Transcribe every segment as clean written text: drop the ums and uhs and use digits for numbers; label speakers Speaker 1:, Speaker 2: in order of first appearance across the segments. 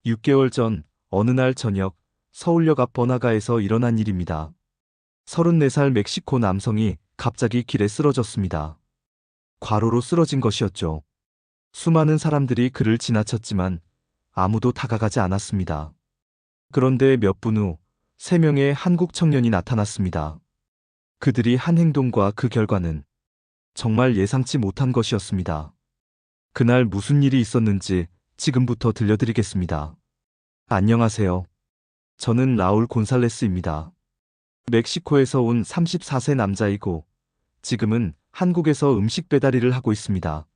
Speaker 1: 6개월 전 어느 날 저녁 서울역 앞 번화가에서 일어난 일입니다. 34살 멕시코 남성이 갑자기 길에 쓰러졌습니다. 과로로 쓰러진 것이었죠. 수많은 사람들이 그를 지나쳤지만 아무도 다가가지 않았습니다. 그런데 몇 분 후 3명의 한국 청년이 나타났습니다. 그들이 한 행동과 그 결과는 정말 예상치 못한 것이었습니다. 그날 무슨 일이 있었는지 지금부터 들려드리겠습니다. 안녕하세요. 저는 라울 곤살레스입니다. 멕시코에서 온 34세 남자이고 지금은 한국에서 음식 배달 일을 하고 있습니다.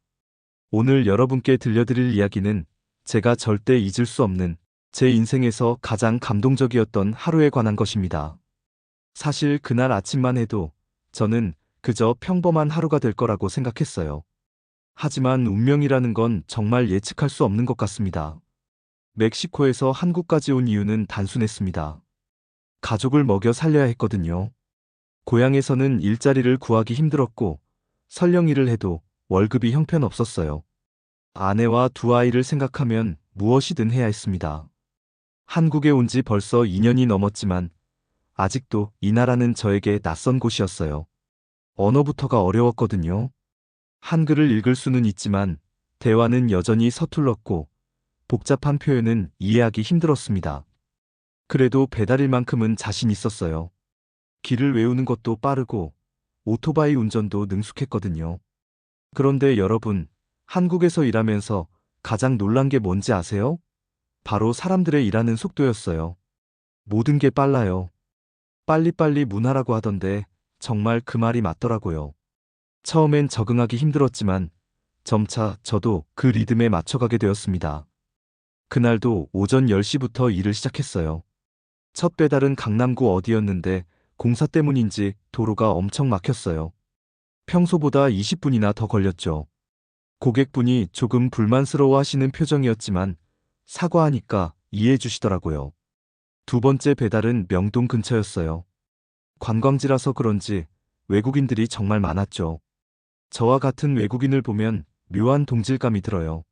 Speaker 1: 오늘 여러분께 들려드릴 이야기는 제가 절대 잊을 수 없는 제 인생에서 가장 감동적이었던 하루에 관한 것입니다. 사실 그날 아침만 해도 저는 그저 평범한 하루가 될 거라고 생각했어요. 하지만 운명이라는 건 정말 예측할 수 없는 것 같습니다. 멕시코에서 한국까지 온 이유는 단순했습니다. 가족을 먹여 살려야 했거든요. 고향에서는 일자리를 구하기 힘들었고 설령 일을 해도 월급이 형편없었어요. 아내와 두 아이를 생각하면 무엇이든 해야 했습니다. 한국에 온 지 벌써 2년이 넘었지만 아직도 이 나라는 저에게 낯선 곳이었어요. 언어부터가 어려웠거든요. 한글을 읽을 수는 있지만 대화는 여전히 서툴렀고 복잡한 표현은 이해하기 힘들었습니다. 그래도 배달일만큼은 자신 있었어요. 길을 외우는 것도 빠르고 오토바이 운전도 능숙했거든요. 그런데 여러분, 한국에서 일하면서 가장 놀란 게 뭔지 아세요? 바로 사람들의 일하는 속도였어요. 모든 게 빨라요. 빨리빨리 문화라고 하던데 정말 그 말이 맞더라고요. 처음엔 적응하기 힘들었지만 점차 저도 그 리듬에 맞춰가게 되었습니다. 그날도 오전 10시부터 일을 시작했어요. 첫 배달은 강남구 어디였는데 공사 때문인지 도로가 엄청 막혔어요. 평소보다 20분이나 더 걸렸죠. 고객분이 조금 불만스러워 하시는 표정이었지만 사과하니까 이해해 주시더라고요. 두 번째 배달은 명동 근처였어요. 관광지라서 그런지 외국인들이 정말 많았죠. 저와 같은 외국인을 보면 묘한 동질감이 들어요.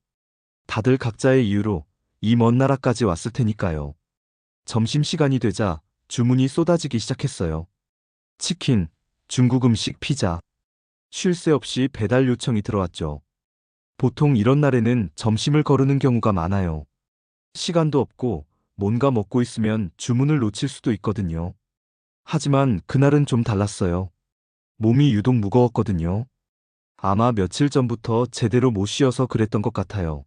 Speaker 1: 다들 각자의 이유로 이 먼 나라까지 왔을 테니까요. 점심시간이 되자 주문이 쏟아지기 시작했어요. 치킨, 중국 음식, 피자. 쉴 새 없이 배달 요청이 들어왔죠. 보통 이런 날에는 점심을 거르는 경우가 많아요. 시간도 없고 뭔가 먹고 있으면 주문을 놓칠 수도 있거든요. 하지만 그날은 좀 달랐어요. 몸이 유독 무거웠거든요. 아마 며칠 전부터 제대로 못 쉬어서 그랬던 것 같아요.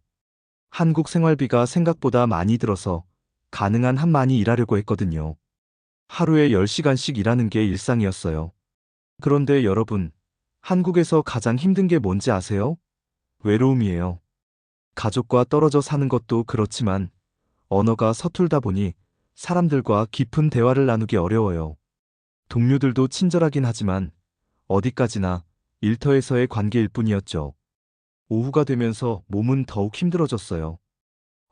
Speaker 1: 한국 생활비가 생각보다 많이 들어서 가능한 한 많이 일하려고 했거든요. 하루에 10시간씩 일하는 게 일상이었어요. 그런데 여러분, 한국에서 가장 힘든 게 뭔지 아세요? 외로움이에요. 가족과 떨어져 사는 것도 그렇지만 언어가 서툴다 보니 사람들과 깊은 대화를 나누기 어려워요. 동료들도 친절하긴 하지만 어디까지나 일터에서의 관계일 뿐이었죠. 오후가 되면서 몸은 더욱 힘들어졌어요.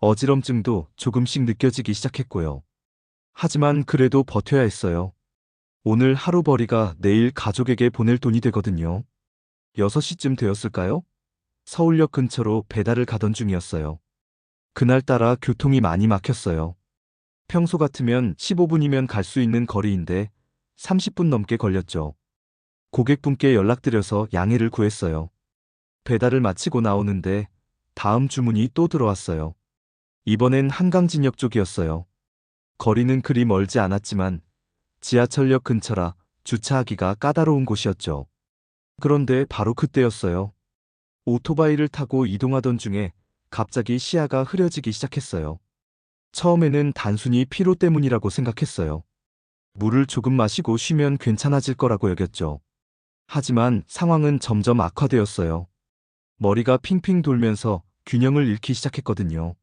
Speaker 1: 어지럼증도 조금씩 느껴지기 시작했고요. 하지만 그래도 버텨야 했어요. 오늘 하루벌이가 내일 가족에게 보낼 돈이 되거든요. 6시쯤 되었을까요? 서울역 근처로 배달을 가던 중이었어요. 그날따라 교통이 많이 막혔어요. 평소 같으면 15분이면 갈 수 있는 거리인데 30분 넘게 걸렸죠. 고객분께 연락드려서 양해를 구했어요. 배달을 마치고 나오는데 다음 주문이 또 들어왔어요. 이번엔 한강진역 쪽이었어요. 거리는 그리 멀지 않았지만 지하철역 근처라 주차하기가 까다로운 곳이었죠. 그런데 바로 그때였어요. 오토바이를 타고 이동하던 중에 갑자기 시야가 흐려지기 시작했어요. 처음에는 단순히 피로 때문이라고 생각했어요. 물을 조금 마시고 쉬면 괜찮아질 거라고 여겼죠. 하지만 상황은 점점 악화되었어요. 머리가 핑핑 돌면서 균형을 잃기 시작했거든요.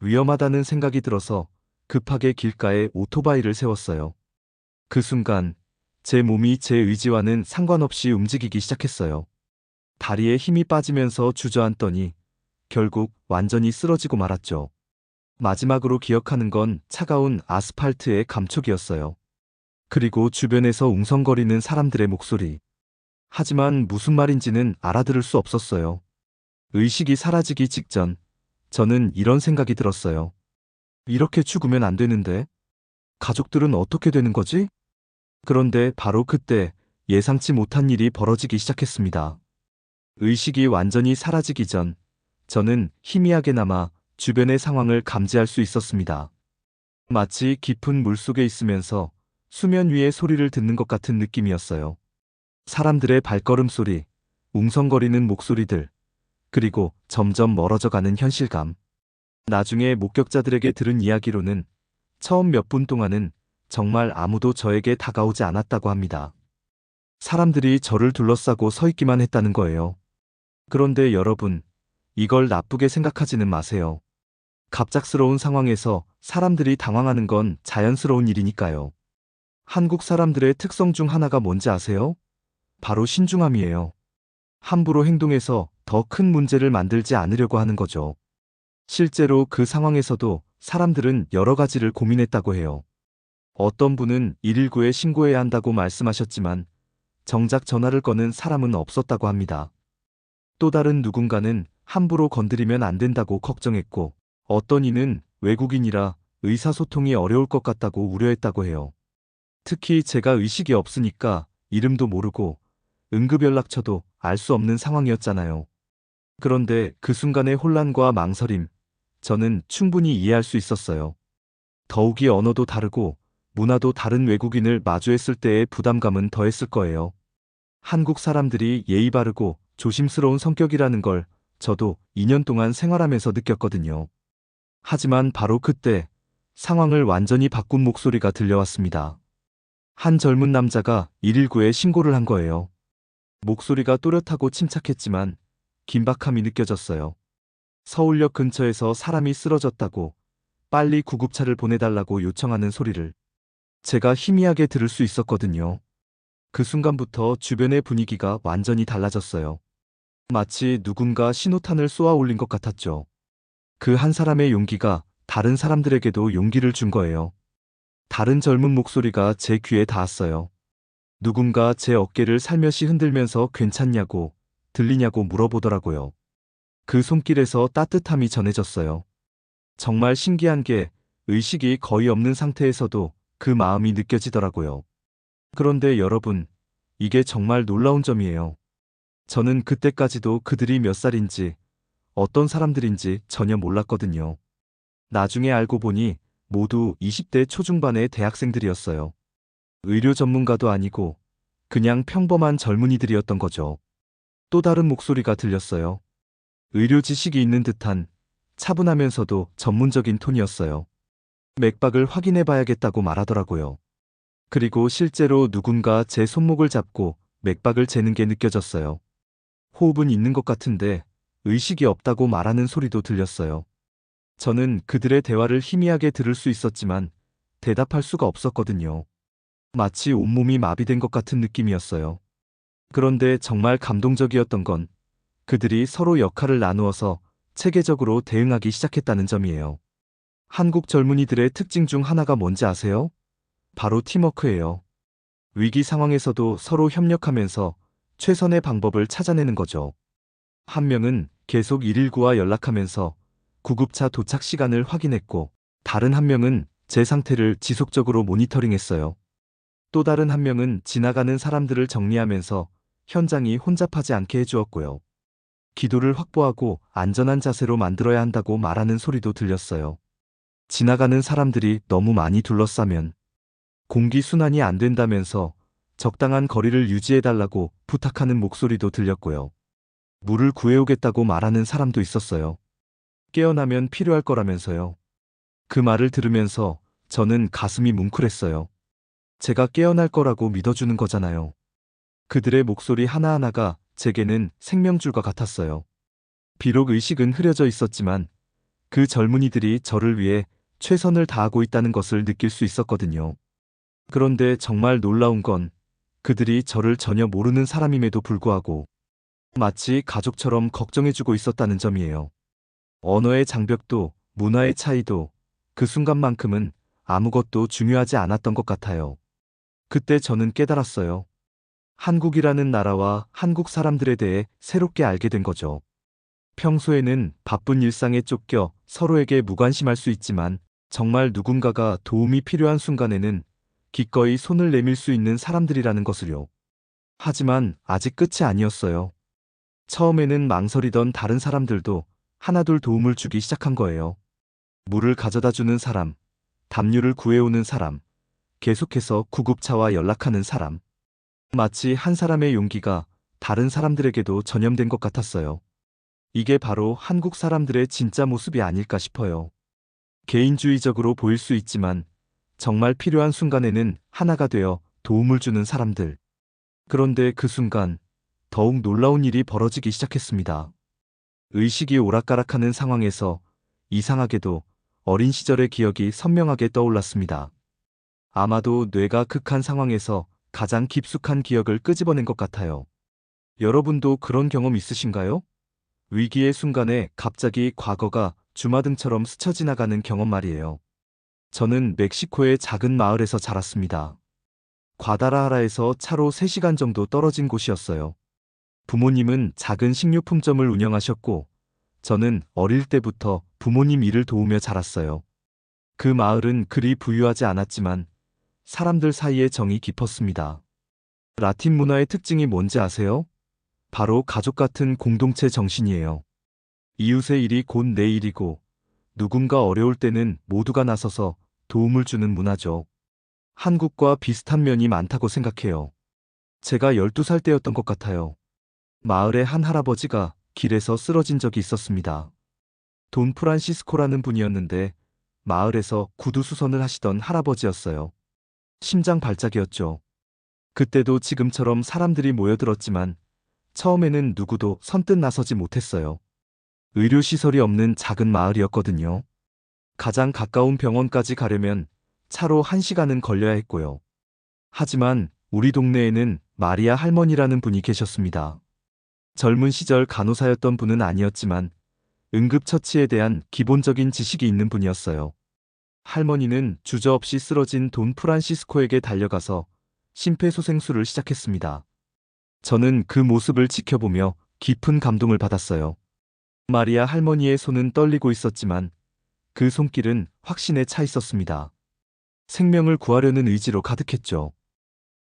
Speaker 1: 위험하다는 생각이 들어서 급하게 길가에 오토바이를 세웠어요. 그 순간 제 몸이 제 의지와는 상관없이 움직이기 시작했어요. 다리에 힘이 빠지면서 주저앉더니 결국 완전히 쓰러지고 말았죠. 마지막으로 기억하는 건 차가운 아스팔트의 감촉이었어요. 그리고 주변에서 웅성거리는 사람들의 목소리. 하지만 무슨 말인지는 알아들을 수 없었어요. 의식이 사라지기 직전 저는 이런 생각이 들었어요. 이렇게 죽으면 안 되는데. 가족들은 어떻게 되는 거지? 그런데 바로 그때 예상치 못한 일이 벌어지기 시작했습니다. 의식이 완전히 사라지기 전 저는 희미하게나마 주변의 상황을 감지할 수 있었습니다. 마치 깊은 물속에 있으면서 수면 위의 소리를 듣는 것 같은 느낌이었어요. 사람들의 발걸음 소리, 웅성거리는 목소리들, 그리고 점점 멀어져 가는 현실감. 나중에 목격자들에게 들은 이야기로는 처음 몇 분 동안은 정말 아무도 저에게 다가오지 않았다고 합니다. 사람들이 저를 둘러싸고 서 있기만 했다는 거예요. 그런데 여러분, 이걸 나쁘게 생각하지는 마세요. 갑작스러운 상황에서 사람들이 당황하는 건 자연스러운 일이니까요. 한국 사람들의 특성 중 하나가 뭔지 아세요? 바로 신중함이에요. 함부로 행동해서 더 큰 문제를 만들지 않으려고 하는 거죠. 실제로 그 상황에서도 사람들은 여러 가지를 고민했다고 해요. 어떤 분은 119에 신고해야 한다고 말씀하셨지만 정작 전화를 거는 사람은 없었다고 합니다. 또 다른 누군가는 함부로 건드리면 안 된다고 걱정했고, 어떤 이는 외국인이라 의사소통이 어려울 것 같다고 우려했다고 해요. 특히 제가 의식이 없으니까 이름도 모르고 응급연락처도 알 수 없는 상황이었잖아요. 그런데 그 순간의 혼란과 망설임, 저는 충분히 이해할 수 있었어요. 더욱이 언어도 다르고 문화도 다른 외국인을 마주했을 때의 부담감은 더했을 거예요. 한국 사람들이 예의 바르고 조심스러운 성격이라는 걸 저도 2년 동안 생활하면서 느꼈거든요. 하지만 바로 그때 상황을 완전히 바꾼 목소리가 들려왔습니다. 한 젊은 남자가 119에 신고를 한 거예요. 목소리가 또렷하고 침착했지만 긴박함이 느껴졌어요. 서울역 근처에서 사람이 쓰러졌다고, 빨리 구급차를 보내달라고 요청하는 소리를 제가 희미하게 들을 수 있었거든요. 그 순간부터 주변의 분위기가 완전히 달라졌어요. 마치 누군가 신호탄을 쏘아 올린 것 같았죠. 그 한 사람의 용기가 다른 사람들에게도 용기를 준 거예요. 다른 젊은 목소리가 제 귀에 닿았어요. 누군가 제 어깨를 살며시 흔들면서 괜찮냐고, 들리냐고 물어보더라고요. 그 손길에서 따뜻함이 전해졌어요. 정말 신기한 게 의식이 거의 없는 상태에서도 그 마음이 느껴지더라고요. 그런데 여러분, 이게 정말 놀라운 점이에요. 저는 그때까지도 그들이 몇 살인지, 어떤 사람들인지 전혀 몰랐거든요. 나중에 알고 보니 모두 20대 초중반의 대학생들이었어요. 의료 전문가도 아니고 그냥 평범한 젊은이들이었던 거죠. 또 다른 목소리가 들렸어요. 의료 지식이 있는 듯한 차분하면서도 전문적인 톤이었어요. 맥박을 확인해 봐야겠다고 말하더라고요. 그리고 실제로 누군가 제 손목을 잡고 맥박을 재는 게 느껴졌어요. 호흡은 있는 것 같은데 의식이 없다고 말하는 소리도 들렸어요. 저는 그들의 대화를 희미하게 들을 수 있었지만 대답할 수가 없었거든요. 마치 온몸이 마비된 것 같은 느낌이었어요. 그런데 정말 감동적이었던 건 그들이 서로 역할을 나누어서 체계적으로 대응하기 시작했다는 점이에요. 한국 젊은이들의 특징 중 하나가 뭔지 아세요? 바로 팀워크예요. 위기 상황에서도 서로 협력하면서 최선의 방법을 찾아내는 거죠. 한 명은 계속 119와 연락하면서 구급차 도착 시간을 확인했고, 다른 한 명은 제 상태를 지속적으로 모니터링했어요. 또 다른 한 명은 지나가는 사람들을 정리하면서 현장이 혼잡하지 않게 해주었고요. 기도를 확보하고 안전한 자세로 만들어야 한다고 말하는 소리도 들렸어요. 지나가는 사람들이 너무 많이 둘러싸면 공기 순환이 안 된다면서 적당한 거리를 유지해달라고 부탁하는 목소리도 들렸고요. 물을 구해오겠다고 말하는 사람도 있었어요. 깨어나면 필요할 거라면서요. 그 말을 들으면서 저는 가슴이 뭉클했어요. 제가 깨어날 거라고 믿어주는 거잖아요. 그들의 목소리 하나하나가 제게는 생명줄과 같았어요. 비록 의식은 흐려져 있었지만 그 젊은이들이 저를 위해 최선을 다하고 있다는 것을 느낄 수 있었거든요. 그런데 정말 놀라운 건 그들이 저를 전혀 모르는 사람임에도 불구하고 마치 가족처럼 걱정해주고 있었다는 점이에요. 언어의 장벽도 문화의 차이도 그 순간만큼은 아무것도 중요하지 않았던 것 같아요. 그때 저는 깨달았어요. 한국이라는 나라와 한국 사람들에 대해 새롭게 알게 된 거죠. 평소에는 바쁜 일상에 쫓겨 서로에게 무관심할 수 있지만 정말 누군가가 도움이 필요한 순간에는 기꺼이 손을 내밀 수 있는 사람들이라는 것을요. 하지만 아직 끝이 아니었어요. 처음에는 망설이던 다른 사람들도 하나둘 도움을 주기 시작한 거예요. 물을 가져다 주는 사람, 담요를 구해오는 사람, 계속해서 구급차와 연락하는 사람. 마치 한 사람의 용기가 다른 사람들에게도 전염된 것 같았어요. 이게 바로 한국 사람들의 진짜 모습이 아닐까 싶어요. 개인주의적으로 보일 수 있지만 정말 필요한 순간에는 하나가 되어 도움을 주는 사람들. 그런데 그 순간 더욱 놀라운 일이 벌어지기 시작했습니다. 의식이 오락가락하는 상황에서 이상하게도 어린 시절의 기억이 선명하게 떠올랐습니다. 아마도 뇌가 극한 상황에서 가장 깊숙한 기억을 끄집어낸 것 같아요. 여러분도 그런 경험 있으신가요? 위기의 순간에 갑자기 과거가 주마등처럼 스쳐 지나가는 경험 말이에요. 저는 멕시코의 작은 마을에서 자랐습니다. 과다라하라에서 차로 3시간 정도 떨어진 곳이었어요. 부모님은 작은 식료품점을 운영하셨고, 저는 어릴 때부터 부모님 일을 도우며 자랐어요. 그 마을은 그리 부유하지 않았지만 사람들 사이에 정이 깊었습니다. 라틴 문화의 특징이 뭔지 아세요? 바로 가족 같은 공동체 정신이에요. 이웃의 일이 곧 내 일이고 누군가 어려울 때는 모두가 나서서 도움을 주는 문화죠. 한국과 비슷한 면이 많다고 생각해요. 제가 12살 때였던 것 같아요. 마을의 한 할아버지가 길에서 쓰러진 적이 있었습니다. 돈 프란시스코라는 분이었는데 마을에서 구두 수선을 하시던 할아버지였어요. 심장 발작이었죠. 그때도 지금처럼 사람들이 모여들었지만 처음에는 누구도 선뜻 나서지 못했어요. 의료시설이 없는 작은 마을이었거든요. 가장 가까운 병원까지 가려면 차로 1시간은 걸려야 했고요. 하지만 우리 동네에는 마리아 할머니라는 분이 계셨습니다. 젊은 시절 간호사였던 분은 아니었지만 응급처치에 대한 기본적인 지식이 있는 분이었어요. 할머니는 주저없이 쓰러진 돈 프란시스코에게 달려가서 심폐소생술을 시작했습니다. 저는 그 모습을 지켜보며 깊은 감동을 받았어요. 마리아 할머니의 손은 떨리고 있었지만 그 손길은 확신에 차 있었습니다. 생명을 구하려는 의지로 가득했죠.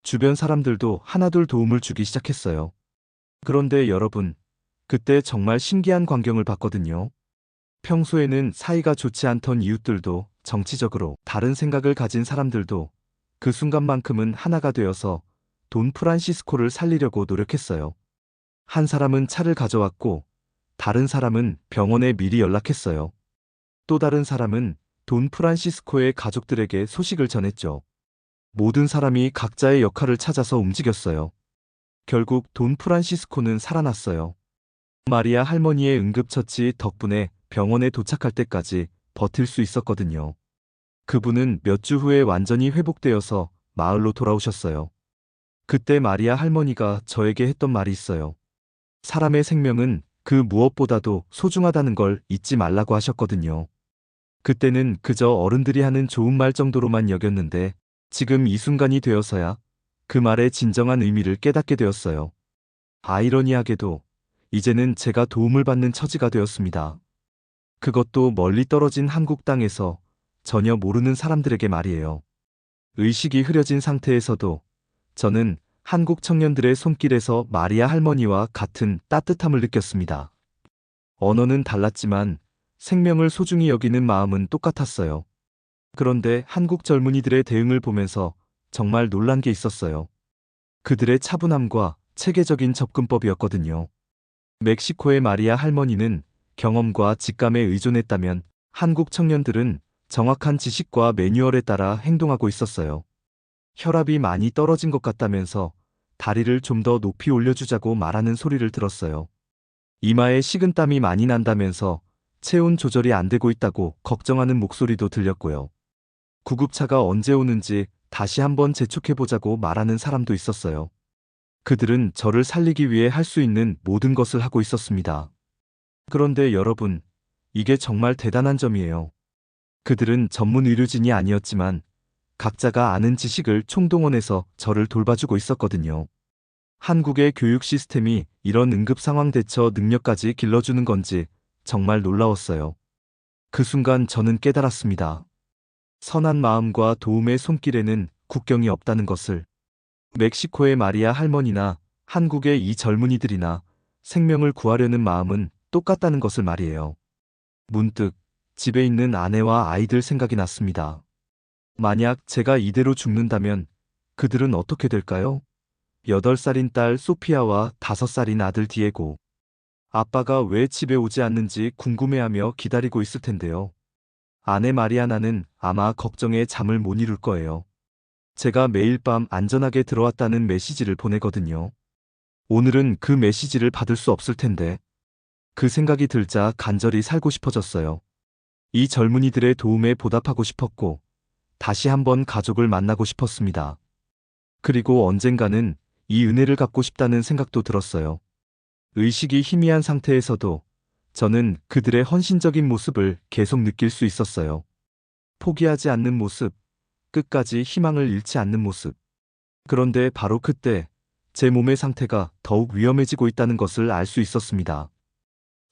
Speaker 1: 주변 사람들도 하나둘 도움을 주기 시작했어요. 그런데 여러분, 그때 정말 신기한 광경을 봤거든요. 평소에는 사이가 좋지 않던 이웃들도 정치적으로 다른 생각을 가진 사람들도 그 순간만큼은 하나가 되어서 돈 프란시스코를 살리려고 노력했어요. 한 사람은 차를 가져왔고 다른 사람은 병원에 미리 연락했어요. 또 다른 사람은 돈 프란시스코의 가족들에게 소식을 전했죠. 모든 사람이 각자의 역할을 찾아서 움직였어요. 결국 돈 프란시스코는 살아났어요. 마리아 할머니의 응급처치 덕분에 병원에 도착할 때까지 버틸 수 있었거든요. 그분은 몇 주 후에 완전히 회복되어서 마을로 돌아오셨어요. 그때 마리아 할머니가 저에게 했던 말이 있어요. 사람의 생명은 그 무엇보다도 소중하다는 걸 잊지 말라고 하셨거든요. 그때는 그저 어른들이 하는 좋은 말 정도로만 여겼는데 지금 이 순간이 되어서야 그 말의 진정한 의미를 깨닫게 되었어요. 아이러니하게도 이제는 제가 도움을 받는 처지가 되었습니다. 그것도 멀리 떨어진 한국 땅에서 전혀 모르는 사람들에게 말이에요. 의식이 흐려진 상태에서도 저는 한국 청년들의 손길에서 마리아 할머니와 같은 따뜻함을 느꼈습니다. 언어는 달랐지만 생명을 소중히 여기는 마음은 똑같았어요. 그런데 한국 젊은이들의 대응을 보면서 정말 놀란 게 있었어요. 그들의 차분함과 체계적인 접근법이었거든요. 멕시코의 마리아 할머니는 경험과 직감에 의존했다면 한국 청년들은 정확한 지식과 매뉴얼에 따라 행동하고 있었어요. 혈압이 많이 떨어진 것 같다면서 다리를 좀 더 높이 올려주자고 말하는 소리를 들었어요. 이마에 식은땀이 많이 난다면서 체온 조절이 안 되고 있다고 걱정하는 목소리도 들렸고요. 구급차가 언제 오는지 다시 한번 재촉해보자고 말하는 사람도 있었어요. 그들은 저를 살리기 위해 할 수 있는 모든 것을 하고 있었습니다. 그런데 여러분, 이게 정말 대단한 점이에요. 그들은 전문 의료진이 아니었지만 각자가 아는 지식을 총동원해서 저를 돌봐주고 있었거든요. 한국의 교육 시스템이 이런 응급 상황 대처 능력까지 길러주는 건지 정말 놀라웠어요. 그 순간 저는 깨달았습니다. 선한 마음과 도움의 손길에는 국경이 없다는 것을. 멕시코의 마리아 할머니나 한국의 이 젊은이들이나 생명을 구하려는 마음은 똑같다는 것을 말이에요. 문득 집에 있는 아내와 아이들 생각이 났습니다. 만약 제가 이대로 죽는다면 그들은 어떻게 될까요? 8살인 딸 소피아와 5살인 아들 디에고. 아빠가 왜 집에 오지 않는지 궁금해하며 기다리고 있을 텐데요. 아내 마리아나는 아마 걱정에 잠을 못 이룰 거예요. 제가 매일 밤 안전하게 들어왔다는 메시지를 보내거든요. 오늘은 그 메시지를 받을 수 없을 텐데. 그 생각이 들자 간절히 살고 싶어졌어요. 이 젊은이들의 도움에 보답하고 싶었고, 다시 한번 가족을 만나고 싶었습니다. 그리고 언젠가는 이 은혜를 갚고 싶다는 생각도 들었어요. 의식이 희미한 상태에서도 저는 그들의 헌신적인 모습을 계속 느낄 수 있었어요. 포기하지 않는 모습, 끝까지 희망을 잃지 않는 모습. 그런데 바로 그때 제 몸의 상태가 더욱 위험해지고 있다는 것을 알 수 있었습니다.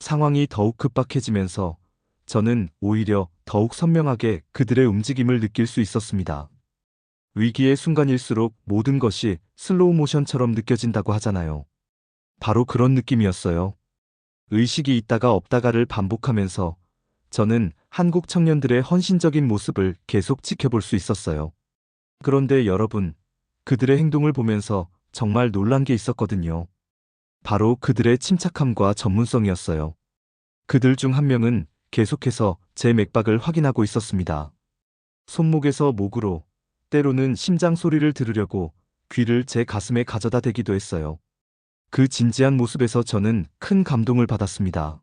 Speaker 1: 상황이 더욱 급박해지면서 저는 오히려 더욱 선명하게 그들의 움직임을 느낄 수 있었습니다. 위기의 순간일수록 모든 것이 슬로우 모션처럼 느껴진다고 하잖아요. 바로 그런 느낌이었어요. 의식이 있다가 없다가를 반복하면서 저는 한국 청년들의 헌신적인 모습을 계속 지켜볼 수 있었어요. 그런데 여러분, 그들의 행동을 보면서 정말 놀란 게 있었거든요. 바로 그들의 침착함과 전문성이었어요. 그들 중 한 명은 계속해서 제 맥박을 확인하고 있었습니다. 손목에서 목으로, 때로는 심장 소리를 들으려고 귀를 제 가슴에 가져다 대기도 했어요. 그 진지한 모습에서 저는 큰 감동을 받았습니다.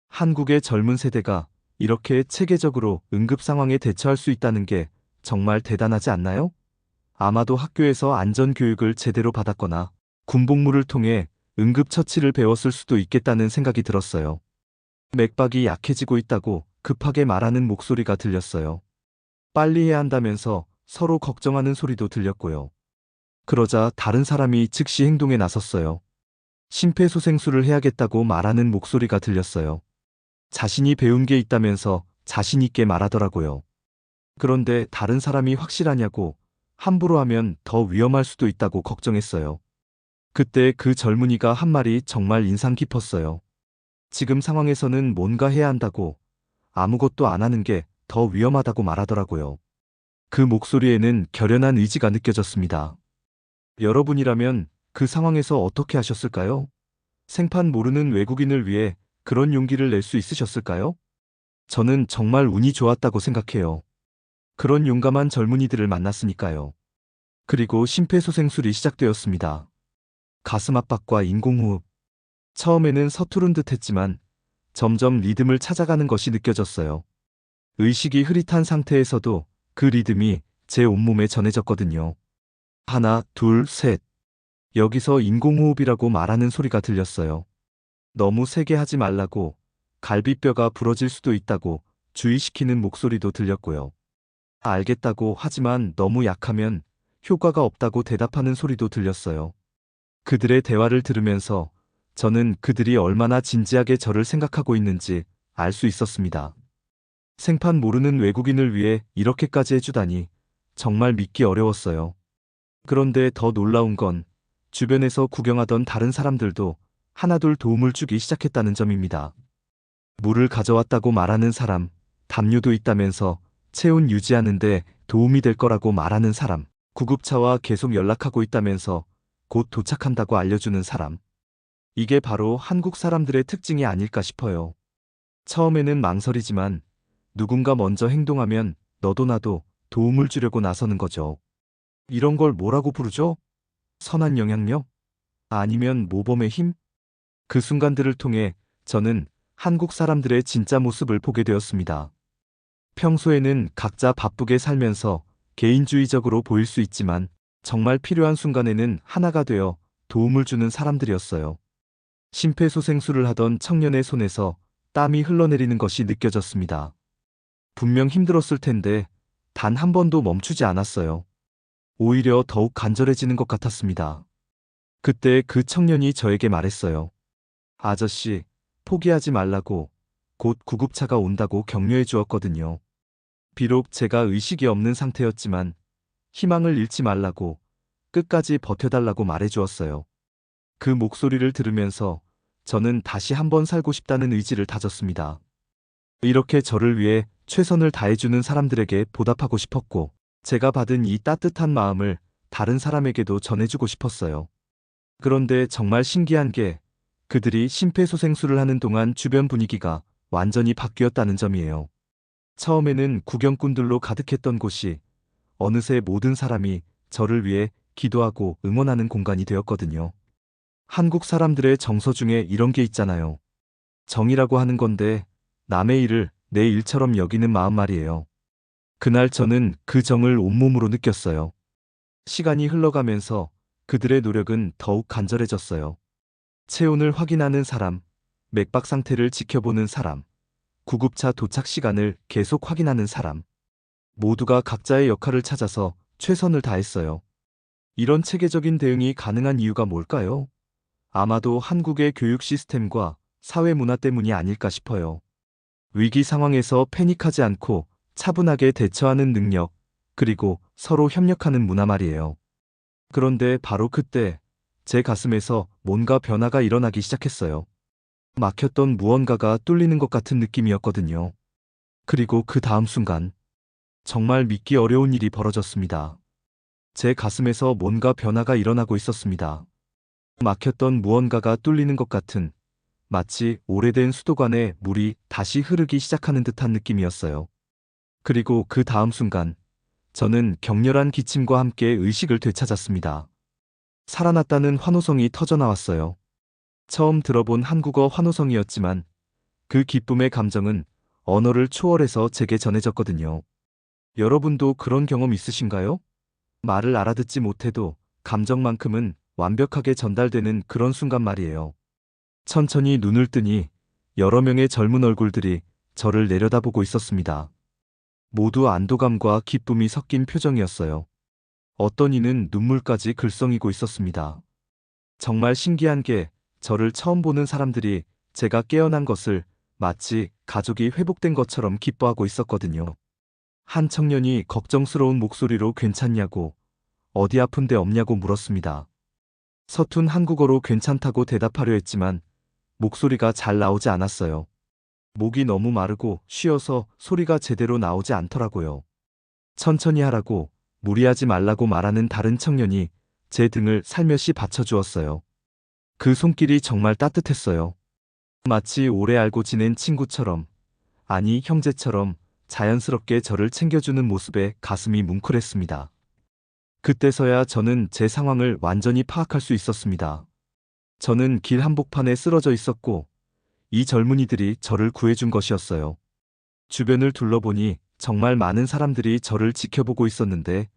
Speaker 1: 한국의 젊은 세대가 이렇게 체계적으로 응급 상황에 대처할 수 있다는 게 정말 대단하지 않나요? 아마도 학교에서 안전교육을 제대로 받았거나 군복무를 통해 응급처치를 배웠을 수도 있겠다는 생각이 들었어요. 맥박이 약해지고 있다고 급하게 말하는 목소리가 들렸어요. 빨리 해야 한다면서 서로 걱정하는 소리도 들렸고요. 그러자 다른 사람이 즉시 행동에 나섰어요. 심폐소생술을 해야겠다고 말하는 목소리가 들렸어요. 자신이 배운 게 있다면서 자신 있게 말하더라고요. 그런데 다른 사람이 확실하냐고, 함부로 하면 더 위험할 수도 있다고 걱정했어요. 그때 그 젊은이가 한 말이 정말 인상 깊었어요. 지금 상황에서는 뭔가 해야 한다고, 아무것도 안 하는 게 더 위험하다고 말하더라고요. 그 목소리에는 결연한 의지가 느껴졌습니다. 여러분이라면 그 상황에서 어떻게 하셨을까요? 생판 모르는 외국인을 위해 그런 용기를 낼 수 있으셨을까요? 저는 정말 운이 좋았다고 생각해요. 그런 용감한 젊은이들을 만났으니까요. 그리고 심폐소생술이 시작되었습니다. 가슴 압박과 인공호흡. 처음에는 서투른 듯 했지만 점점 리듬을 찾아가는 것이 느껴졌어요. 의식이 흐릿한 상태에서도 그 리듬이 제 온몸에 전해졌거든요. 하나, 둘, 셋. 여기서 인공호흡이라고 말하는 소리가 들렸어요. 너무 세게 하지 말라고, 갈비뼈가 부러질 수도 있다고 주의시키는 목소리도 들렸고요. 알겠다고 하지만 너무 약하면 효과가 없다고 대답하는 소리도 들렸어요. 그들의 대화를 들으면서 저는 그들이 얼마나 진지하게 저를 생각하고 있는지 알 수 있었습니다. 생판 모르는 외국인을 위해 이렇게까지 해주다니 정말 믿기 어려웠어요. 그런데 더 놀라운 건 주변에서 구경하던 다른 사람들도 하나둘 도움을 주기 시작했다는 점입니다. 물을 가져왔다고 말하는 사람, 담요도 있다면서 체온 유지하는데 도움이 될 거라고 말하는 사람, 구급차와 계속 연락하고 있다면서 곧 도착한다고 알려주는 사람. 이게 바로 한국 사람들의 특징이 아닐까 싶어요. 처음에는 망설이지만 누군가 먼저 행동하면 너도 나도 도움을 주려고 나서는 거죠. 이런 걸 뭐라고 부르죠? 선한 영향력? 아니면 모범의 힘? 그 순간들을 통해 저는 한국 사람들의 진짜 모습을 보게 되었습니다. 평소에는 각자 바쁘게 살면서 개인주의적으로 보일 수 있지만 정말 필요한 순간에는 하나가 되어 도움을 주는 사람들이었어요. 심폐소생술을 하던 청년의 손에서 땀이 흘러내리는 것이 느껴졌습니다. 분명 힘들었을 텐데 단 한 번도 멈추지 않았어요. 오히려 더욱 간절해지는 것 같았습니다. 그때 그 청년이 저에게 말했어요. 아저씨, 포기하지 말라고, 곧 구급차가 온다고 격려해 주었거든요. 비록 제가 의식이 없는 상태였지만 희망을 잃지 말라고 끝까지 버텨달라고 말해주었어요. 그 목소리를 들으면서 저는 다시 한번 살고 싶다는 의지를 다졌습니다. 이렇게 저를 위해 최선을 다해주는 사람들에게 보답하고 싶었고, 제가 받은 이 따뜻한 마음을 다른 사람에게도 전해주고 싶었어요. 그런데 정말 신기한 게 그들이 심폐소생술을 하는 동안 주변 분위기가 완전히 바뀌었다는 점이에요. 처음에는 구경꾼들로 가득했던 곳이 어느새 모든 사람이 저를 위해 기도하고 응원하는 공간이 되었거든요. 한국 사람들의 정서 중에 이런 게 있잖아요. 정이라고 하는 건데 남의 일을 내 일처럼 여기는 마음 말이에요. 그날 저는 그 정을 온몸으로 느꼈어요. 시간이 흘러가면서 그들의 노력은 더욱 간절해졌어요. 체온을 확인하는 사람, 맥박 상태를 지켜보는 사람, 구급차 도착 시간을 계속 확인하는 사람. 모두가 각자의 역할을 찾아서 최선을 다했어요. 이런 체계적인 대응이 가능한 이유가 뭘까요? 아마도 한국의 교육 시스템과 사회 문화 때문이 아닐까 싶어요. 위기 상황에서 패닉하지 않고 차분하게 대처하는 능력, 그리고 서로 협력하는 문화 말이에요. 그런데 바로 그때 제 가슴에서 뭔가 변화가 일어나기 시작했어요. 막혔던 무언가가 뚫리는 것 같은 느낌이었거든요. 그리고 그 다음 순간 정말 믿기 어려운 일이 벌어졌습니다. 제 가슴에서 뭔가 변화가 일어나고 있었습니다. 막혔던 무언가가 뚫리는 것 같은, 마치 오래된 수도관에 물이 다시 흐르기 시작하는 듯한 느낌이었어요. 그리고 그 다음 순간 저는 격렬한 기침과 함께 의식을 되찾았습니다. 살아났다는 환호성이 터져나왔어요. 처음 들어본 한국어 환호성이었지만 그 기쁨의 감정은 언어를 초월해서 제게 전해졌거든요. 여러분도 그런 경험 있으신가요? 말을 알아듣지 못해도 감정만큼은 완벽하게 전달되는 그런 순간 말이에요. 천천히 눈을 뜨니 여러 명의 젊은 얼굴들이 저를 내려다보고 있었습니다. 모두 안도감과 기쁨이 섞인 표정이었어요. 어떤 이는 눈물까지 글썽이고 있었습니다. 정말 신기한 게 저를 처음 보는 사람들이 제가 깨어난 것을 마치 가족이 회복된 것처럼 기뻐하고 있었거든요. 한 청년이 걱정스러운 목소리로 괜찮냐고, 어디 아픈 데 없냐고 물었습니다. 서툰 한국어로 괜찮다고 대답하려 했지만 목소리가 잘 나오지 않았어요. 목이 너무 마르고 쉬어서 소리가 제대로 나오지 않더라고요. 천천히 하라고, 무리하지 말라고 말하는 다른 청년이 제 등을 살며시 받쳐주었어요. 그 손길이 정말 따뜻했어요. 마치 오래 알고 지낸 친구처럼, 아니 형제처럼 자연스럽게 저를 챙겨주는 모습에 가슴이 뭉클했습니다. 그때서야 저는 제 상황을 완전히 파악할 수 있었습니다. 저는 길 한복판에 쓰러져 있었고 이 젊은이들이 저를 구해준 것이었어요. 주변을 둘러보니 정말 많은 사람들이 저를 지켜보고 있었는데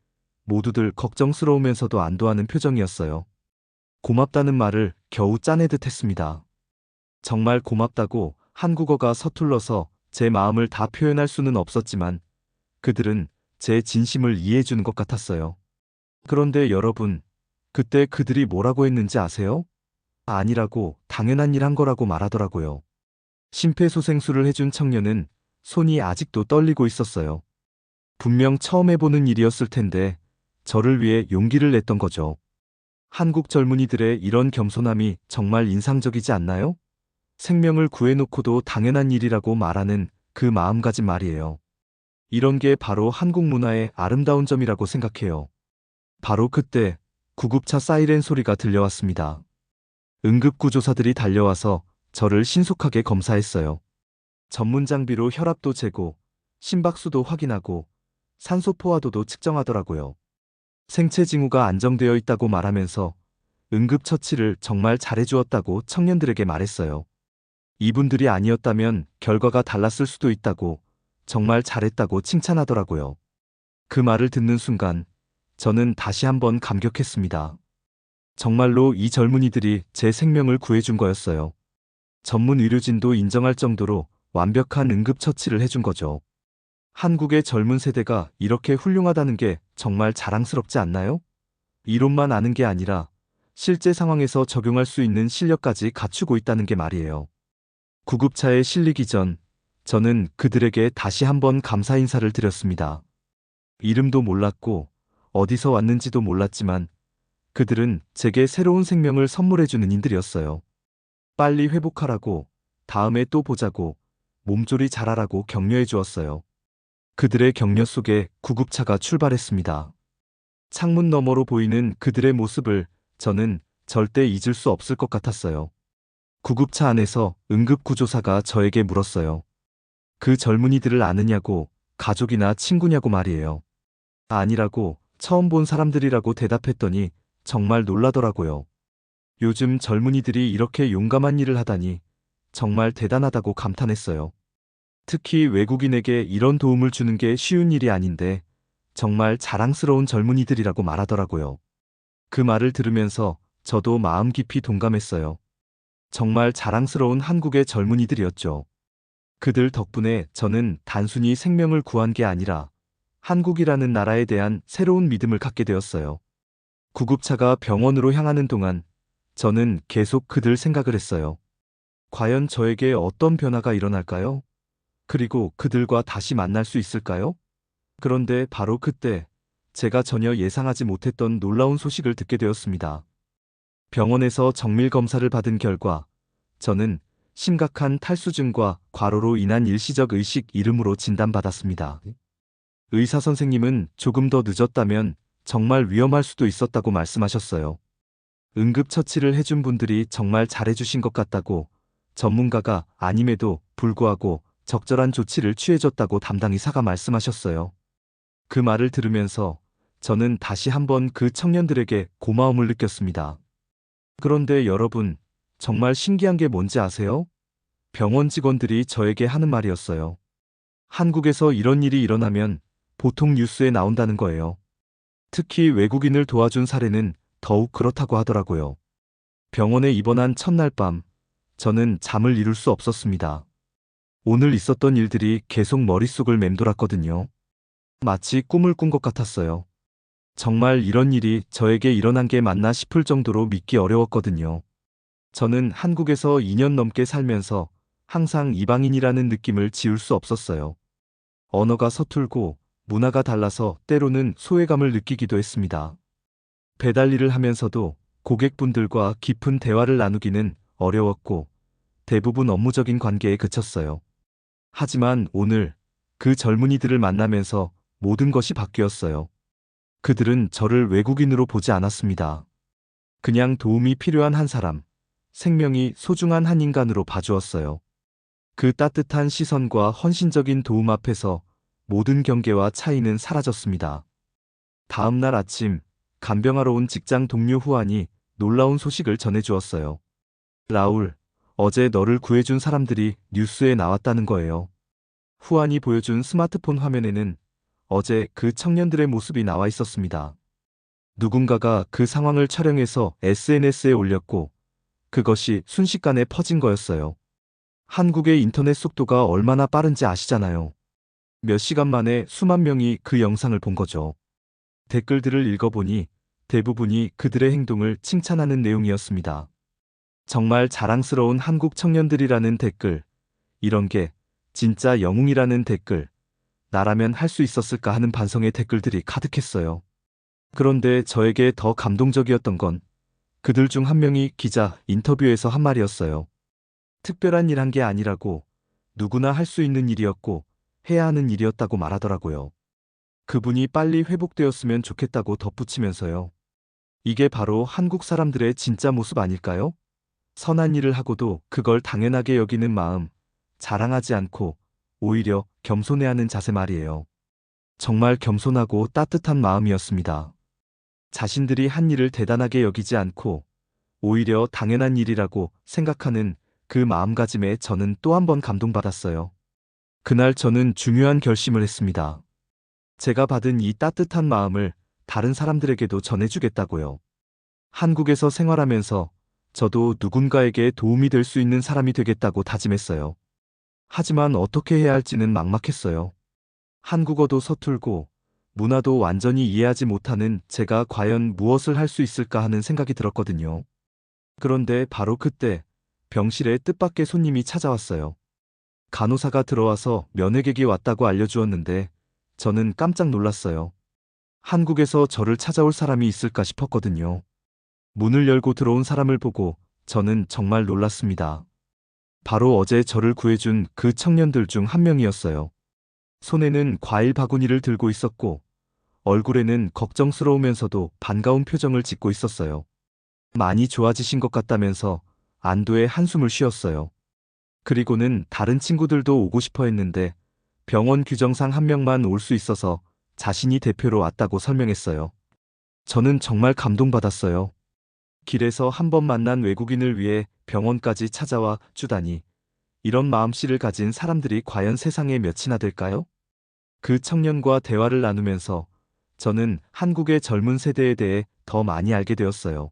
Speaker 1: 모두들 걱정스러우면서도 안도하는 표정이었어요. 고맙다는 말을 겨우 짜내듯 했습니다. 정말 고맙다고 한국어가 서툴러서 제 마음을 다 표현할 수는 없었지만 그들은 제 진심을 이해해주는 것 같았어요. 그런데 여러분, 그때 그들이 뭐라고 했는지 아세요? 아니라고, 당연한 일 한 거라고 말하더라고요. 심폐소생술을 해준 청년은 손이 아직도 떨리고 있었어요. 분명 처음 해보는 일이었을 텐데 저를 위해 용기를 냈던 거죠. 한국 젊은이들의 이런 겸손함이 정말 인상적이지 않나요? 생명을 구해놓고도 당연한 일이라고 말하는 그 마음가짐 말이에요. 이런 게 바로 한국 문화의 아름다운 점이라고 생각해요. 바로 그때 구급차 사이렌 소리가 들려왔습니다. 응급구조사들이 달려와서 저를 신속하게 검사했어요. 전문 장비로 혈압도 재고 심박수도 확인하고 산소 포화도도 측정하더라고요. 생체 징후가 안정되어 있다고 말하면서 응급처치를 정말 잘해주었다고 청년들에게 말했어요. 이분들이 아니었다면 결과가 달랐을 수도 있다고, 정말 잘했다고 칭찬하더라고요. 그 말을 듣는 순간 저는 다시 한번 감격했습니다. 정말로 이 젊은이들이 제 생명을 구해준 거였어요. 전문 의료진도 인정할 정도로 완벽한 응급처치를 해준 거죠. 한국의 젊은 세대가 이렇게 훌륭하다는 게 정말 자랑스럽지 않나요? 이론만 아는 게 아니라 실제 상황에서 적용할 수 있는 실력까지 갖추고 있다는 게 말이에요. 구급차에 실리기 전 저는 그들에게 다시 한번 감사 인사를 드렸습니다. 이름도 몰랐고 어디서 왔는지도 몰랐지만 그들은 제게 새로운 생명을 선물해주는 인들이었어요. 빨리 회복하라고, 다음에 또 보자고, 몸조리 잘하라고 격려해 주었어요. 그들의 격려 속에 구급차가 출발했습니다. 창문 너머로 보이는 그들의 모습을 저는 절대 잊을 수 없을 것 같았어요. 구급차 안에서 응급구조사가 저에게 물었어요. 그 젊은이들을 아느냐고, 가족이나 친구냐고 말이에요. 아니라고, 처음 본 사람들이라고 대답했더니 정말 놀라더라고요. 요즘 젊은이들이 이렇게 용감한 일을 하다니 정말 대단하다고 감탄했어요. 특히 외국인에게 이런 도움을 주는 게 쉬운 일이 아닌데 정말 자랑스러운 젊은이들이라고 말하더라고요. 그 말을 들으면서 저도 마음 깊이 동감했어요. 정말 자랑스러운 한국의 젊은이들이었죠. 그들 덕분에 저는 단순히 생명을 구한 게 아니라 한국이라는 나라에 대한 새로운 믿음을 갖게 되었어요. 구급차가 병원으로 향하는 동안 저는 계속 그들 생각을 했어요. 과연 저에게 어떤 변화가 일어날까요? 그리고 그들과 다시 만날 수 있을까요? 그런데 바로 그때 제가 전혀 예상하지 못했던 놀라운 소식을 듣게 되었습니다. 병원에서 정밀 검사를 받은 결과 저는 심각한 탈수증과 과로로 인한 일시적 의식 잃음으로 진단받았습니다. 의사 선생님은 조금 더 늦었다면 정말 위험할 수도 있었다고 말씀하셨어요. 응급처치를 해준 분들이 정말 잘해주신 것 같다고, 전문가가 아님에도 불구하고 적절한 조치를 취해줬다고 담당 의사가 말씀하셨어요. 그 말을 들으면서 저는 다시 한번 그 청년들에게 고마움을 느꼈습니다. 그런데 여러분, 정말 신기한 게 뭔지 아세요? 병원 직원들이 저에게 하는 말이었어요. 한국에서 이런 일이 일어나면 보통 뉴스에 나온다는 거예요. 특히 외국인을 도와준 사례는 더욱 그렇다고 하더라고요. 병원에 입원한 첫날 밤, 저는 잠을 이룰 수 없었습니다. 오늘 있었던 일들이 계속 머릿속을 맴돌았거든요. 마치 꿈을 꾼 것 같았어요. 정말 이런 일이 저에게 일어난 게 맞나 싶을 정도로 믿기 어려웠거든요. 저는 한국에서 2년 넘게 살면서 항상 이방인이라는 느낌을 지울 수 없었어요. 언어가 서툴고 문화가 달라서 때로는 소외감을 느끼기도 했습니다. 배달 일을 하면서도 고객분들과 깊은 대화를 나누기는 어려웠고 대부분 업무적인 관계에 그쳤어요. 하지만 오늘 그 젊은이들을 만나면서 모든 것이 바뀌었어요. 그들은 저를 외국인으로 보지 않았습니다. 그냥 도움이 필요한 한 사람, 생명이 소중한 한 인간으로 봐주었어요. 그 따뜻한 시선과 헌신적인 도움 앞에서 모든 경계와 차이는 사라졌습니다. 다음 날 아침, 간병하러 온 직장 동료 후안이 놀라운 소식을 전해주었어요. 라울, 어제 너를 구해준 사람들이 뉴스에 나왔다는 거예요. 후안이 보여준 스마트폰 화면에는 어제 그 청년들의 모습이 나와 있었습니다. 누군가가 그 상황을 촬영해서 SNS에 올렸고 그것이 순식간에 퍼진 거였어요. 한국의 인터넷 속도가 얼마나 빠른지 아시잖아요. 몇 시간 만에 수만 명이 그 영상을 본 거죠. 댓글들을 읽어보니 대부분이 그들의 행동을 칭찬하는 내용이었습니다. 정말 자랑스러운 한국 청년들이라는 댓글, 이런 게 진짜 영웅이라는 댓글, 나라면 할 수 있었을까 하는 반성의 댓글들이 가득했어요. 그런데 저에게 더 감동적이었던 건 그들 중 한 명이 기자 인터뷰에서 한 말이었어요. 특별한 일 한 게 아니라고, 누구나 할 수 있는 일이었고 해야 하는 일이었다고 말하더라고요. 그분이 빨리 회복되었으면 좋겠다고 덧붙이면서요. 이게 바로 한국 사람들의 진짜 모습 아닐까요? 선한 일을 하고도 그걸 당연하게 여기는 마음, 자랑하지 않고 오히려 겸손해하는 자세 말이에요. 정말 겸손하고 따뜻한 마음이었습니다. 자신들이 한 일을 대단하게 여기지 않고 오히려 당연한 일이라고 생각하는 그 마음가짐에 저는 또 한 번 감동받았어요. 그날 저는 중요한 결심을 했습니다. 제가 받은 이 따뜻한 마음을 다른 사람들에게도 전해주겠다고요. 한국에서 생활하면서 저도 누군가에게 도움이 될 수 있는 사람이 되겠다고 다짐했어요. 하지만 어떻게 해야 할지는 막막했어요. 한국어도 서툴고 문화도 완전히 이해하지 못하는 제가 과연 무엇을 할 수 있을까 하는 생각이 들었거든요. 그런데 바로 그때 병실에 뜻밖의 손님이 찾아왔어요. 간호사가 들어와서 면회객이 왔다고 알려주었는데 저는 깜짝 놀랐어요. 한국에서 저를 찾아올 사람이 있을까 싶었거든요. 문을 열고 들어온 사람을 보고 저는 정말 놀랐습니다. 바로 어제 저를 구해준 그 청년들 중 한 명이었어요. 손에는 과일 바구니를 들고 있었고 얼굴에는 걱정스러우면서도 반가운 표정을 짓고 있었어요. 많이 좋아지신 것 같다면서 안도의 한숨을 쉬었어요. 그리고는 다른 친구들도 오고 싶어 했는데 병원 규정상 한 명만 올 수 있어서 자신이 대표로 왔다고 설명했어요. 저는 정말 감동받았어요. 길에서 한 번 만난 외국인을 위해 병원까지 찾아와 주다니. 이런 마음씨를 가진 사람들이 과연 세상에 몇이나 될까요? 그 청년과 대화를 나누면서 저는 한국의 젊은 세대에 대해 더 많이 알게 되었어요.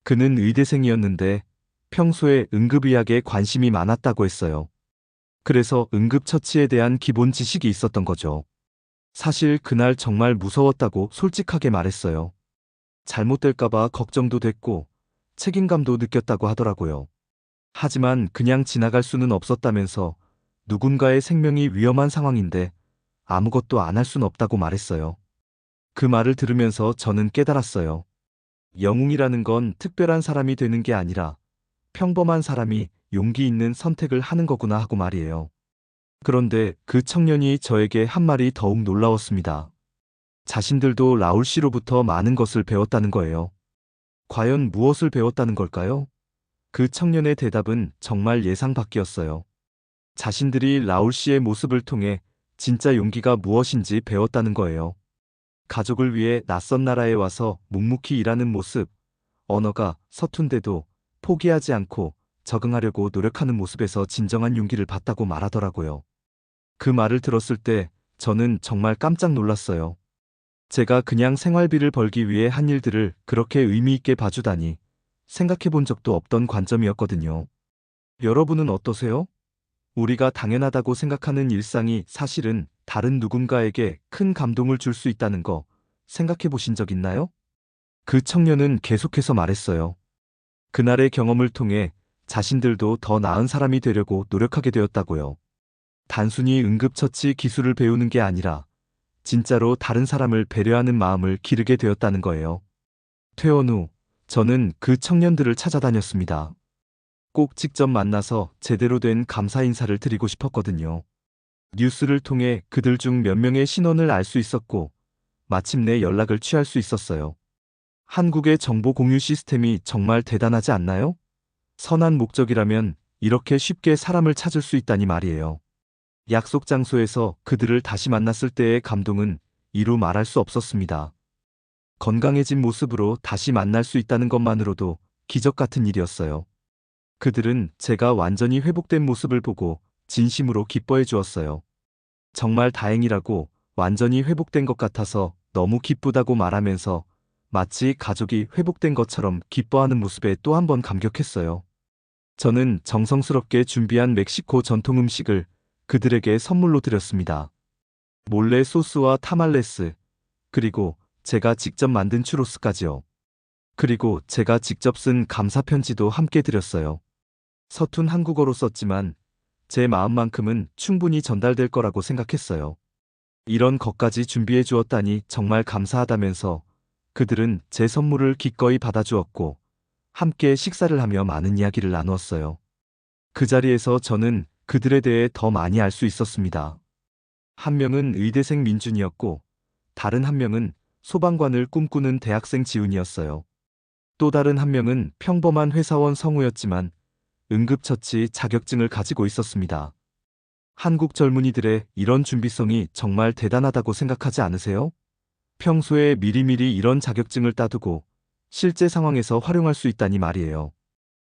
Speaker 1: 그는 의대생이었는데 평소에 응급의학에 관심이 많았다고 했어요. 그래서 응급처치에 대한 기본 지식이 있었던 거죠. 사실 그날 정말 무서웠다고 솔직하게 말했어요. 잘못될까봐 걱정도 됐고 책임감도 느꼈다고 하더라고요. 하지만 그냥 지나갈 수는 없었다면서 누군가의 생명이 위험한 상황인데 아무것도 안 할 순 없다고 말했어요. 그 말을 들으면서 저는 깨달았어요. 영웅이라는 건 특별한 사람이 되는 게 아니라 평범한 사람이 용기 있는 선택을 하는 거구나 하고 말이에요. 그런데 그 청년이 저에게 한 말이 더욱 놀라웠습니다. 자신들도 라울 씨로부터 많은 것을 배웠다는 거예요. 과연 무엇을 배웠다는 걸까요? 그 청년의 대답은 정말 예상 밖이었어요. 자신들이 라울 씨의 모습을 통해 진짜 용기가 무엇인지 배웠다는 거예요. 가족을 위해 낯선 나라에 와서 묵묵히 일하는 모습, 언어가 서툰데도 포기하지 않고 적응하려고 노력하는 모습에서 진정한 용기를 받다고 말하더라고요. 그 말을 들었을 때 저는 정말 깜짝 놀랐어요. 제가 그냥 생활비를 벌기 위해 한 일들을 그렇게 의미 있게 봐주다니 생각해 본 적도 없던 관점이었거든요. 여러분은 어떠세요? 우리가 당연하다고 생각하는 일상이 사실은 다른 누군가에게 큰 감동을 줄 수 있다는 거 생각해 보신 적 있나요? 그 청년은 계속해서 말했어요. 그날의 경험을 통해 자신들도 더 나은 사람이 되려고 노력하게 되었다고요. 단순히 응급처치 기술을 배우는 게 아니라 진짜로 다른 사람을 배려하는 마음을 기르게 되었다는 거예요. 퇴원 후 저는 그 청년들을 찾아다녔습니다. 꼭 직접 만나서 제대로 된 감사 인사를 드리고 싶었거든요. 뉴스를 통해 그들 중 몇 명의 신원을 알 수 있었고 마침내 연락을 취할 수 있었어요. 한국의 정보 공유 시스템이 정말 대단하지 않나요? 선한 목적이라면 이렇게 쉽게 사람을 찾을 수 있다니 말이에요. 약속 장소에서 그들을 다시 만났을 때의 감동은 이루 말할 수 없었습니다. 건강해진 모습으로 다시 만날 수 있다는 것만으로도 기적 같은 일이었어요. 그들은 제가 완전히 회복된 모습을 보고 진심으로 기뻐해 주었어요. 정말 다행이라고, 완전히 회복된 것 같아서 너무 기쁘다고 말하면서 마치 가족이 회복된 것처럼 기뻐하는 모습에 또 한 번 감격했어요. 저는 정성스럽게 준비한 멕시코 전통 음식을 그들에게 선물로 드렸습니다. 몰래 소스와 타말레스, 그리고 제가 직접 만든 추로스까지요. 그리고 제가 직접 쓴 감사 편지도 함께 드렸어요. 서툰 한국어로 썼지만 제 마음만큼은 충분히 전달될 거라고 생각했어요. 이런 것까지 준비해 주었다니 정말 감사하다면서 그들은 제 선물을 기꺼이 받아주었고 함께 식사를 하며 많은 이야기를 나누었어요. 그 자리에서 저는 그들에 대해 더 많이 알 수 있었습니다. 한 명은 의대생 민준이었고 다른 한 명은 소방관을 꿈꾸는 대학생 지훈이었어요. 또 다른 한 명은 평범한 회사원 성우였지만 응급처치 자격증을 가지고 있었습니다. 한국 젊은이들의 이런 준비성이 정말 대단하다고 생각하지 않으세요? 평소에 미리미리 이런 자격증을 따두고 실제 상황에서 활용할 수 있다니 말이에요.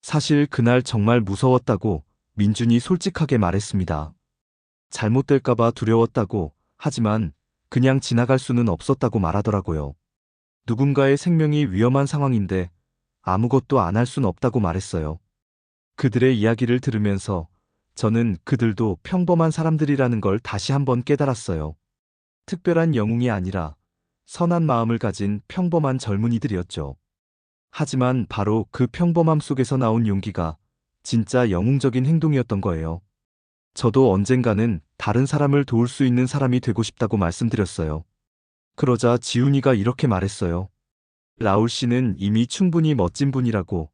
Speaker 1: 사실 그날 정말 무서웠다고 민준이 솔직하게 말했습니다. 잘못될까봐 두려웠다고, 하지만 그냥 지나갈 수는 없었다고 말하더라고요. 누군가의 생명이 위험한 상황인데 아무것도 안 할 순 없다고 말했어요. 그들의 이야기를 들으면서 저는 그들도 평범한 사람들이라는 걸 다시 한번 깨달았어요. 특별한 영웅이 아니라 선한 마음을 가진 평범한 젊은이들이었죠. 하지만 바로 그 평범함 속에서 나온 용기가 진짜 영웅적인 행동이었던 거예요. 저도 언젠가는 다른 사람을 도울 수 있는 사람이 되고 싶다고 말씀드렸어요. 그러자 지훈이가 이렇게 말했어요. 라울 씨는 이미 충분히 멋진 분이라고,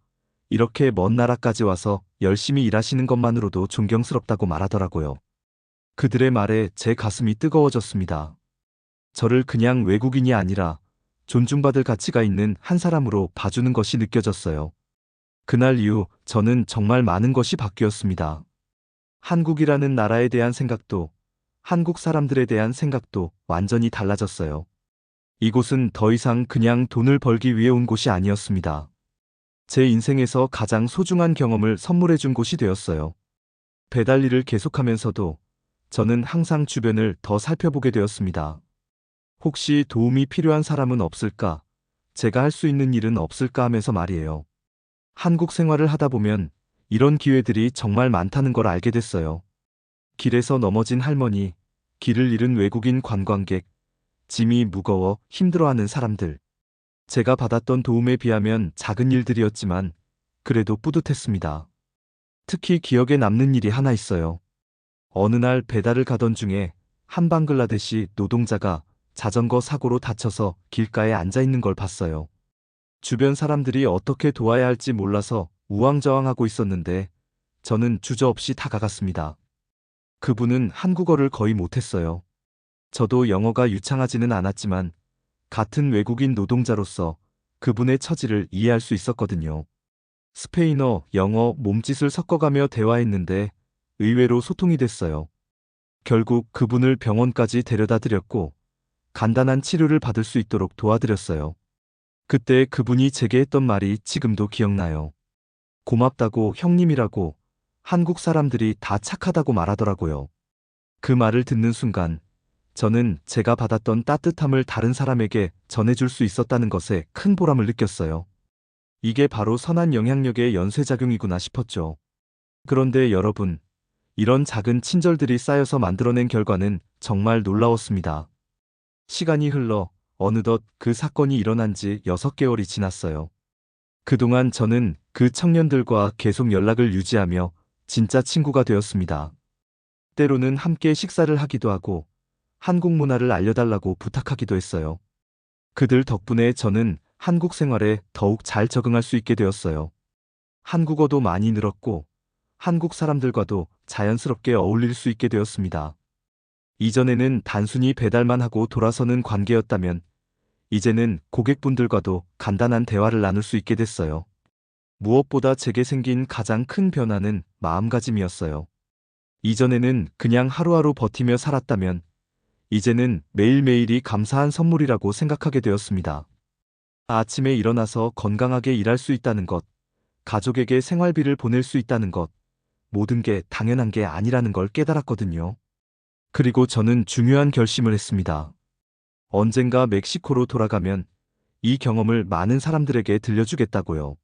Speaker 1: 이렇게 먼 나라까지 와서 열심히 일하시는 것만으로도 존경스럽다고 말하더라고요. 그들의 말에 제 가슴이 뜨거워졌습니다. 저를 그냥 외국인이 아니라 존중받을 가치가 있는 한 사람으로 봐주는 것이 느껴졌어요. 그날 이후 저는 정말 많은 것이 바뀌었습니다. 한국이라는 나라에 대한 생각도, 한국 사람들에 대한 생각도 완전히 달라졌어요. 이곳은 더 이상 그냥 돈을 벌기 위해 온 곳이 아니었습니다. 제 인생에서 가장 소중한 경험을 선물해 준 곳이 되었어요. 배달 일을 계속하면서도 저는 항상 주변을 더 살펴보게 되었습니다. 혹시 도움이 필요한 사람은 없을까? 제가 할 수 있는 일은 없을까 하면서 말이에요. 한국 생활을 하다 보면 이런 기회들이 정말 많다는 걸 알게 됐어요. 길에서 넘어진 할머니, 길을 잃은 외국인 관광객, 짐이 무거워 힘들어하는 사람들. 제가 받았던 도움에 비하면 작은 일들이었지만 그래도 뿌듯했습니다. 특히 기억에 남는 일이 하나 있어요. 어느 날 배달을 가던 중에 한 방글라데시 노동자가 자전거 사고로 다쳐서 길가에 앉아 있는 걸 봤어요. 주변 사람들이 어떻게 도와야 할지 몰라서 우왕좌왕하고 있었는데 저는 주저없이 다가갔습니다. 그분은 한국어를 거의 못했어요. 저도 영어가 유창하지는 않았지만 같은 외국인 노동자로서 그분의 처지를 이해할 수 있었거든요. 스페인어, 영어, 몸짓을 섞어가며 대화했는데 의외로 소통이 됐어요. 결국 그분을 병원까지 데려다 드렸고 간단한 치료를 받을 수 있도록 도와드렸어요. 그때 그분이 제게 했던 말이 지금도 기억나요. 고맙다고, 형님이라고, 한국 사람들이 다 착하다고 말하더라고요. 그 말을 듣는 순간 저는 제가 받았던 따뜻함을 다른 사람에게 전해줄 수 있었다는 것에 큰 보람을 느꼈어요. 이게 바로 선한 영향력의 연쇄작용이구나 싶었죠. 그런데 여러분, 이런 작은 친절들이 쌓여서 만들어낸 결과는 정말 놀라웠습니다. 시간이 흘러 어느덧 그 사건이 일어난 지 6개월이 지났어요. 그동안 저는 그 청년들과 계속 연락을 유지하며 진짜 친구가 되었습니다. 때로는 함께 식사를 하기도 하고 한국 문화를 알려달라고 부탁하기도 했어요. 그들 덕분에 저는 한국 생활에 더욱 잘 적응할 수 있게 되었어요. 한국어도 많이 늘었고 한국 사람들과도 자연스럽게 어울릴 수 있게 되었습니다. 이전에는 단순히 배달만 하고 돌아서는 관계였다면 이제는 고객분들과도 간단한 대화를 나눌 수 있게 됐어요. 무엇보다 제게 생긴 가장 큰 변화는 마음가짐이었어요. 이전에는 그냥 하루하루 버티며 살았다면 이제는 매일매일이 감사한 선물이라고 생각하게 되었습니다. 아침에 일어나서 건강하게 일할 수 있다는 것, 가족에게 생활비를 보낼 수 있다는 것, 모든 게 당연한 게 아니라는 걸 깨달았거든요. 그리고 저는 중요한 결심을 했습니다. 언젠가 멕시코로 돌아가면 이 경험을 많은 사람들에게 들려주겠다고요.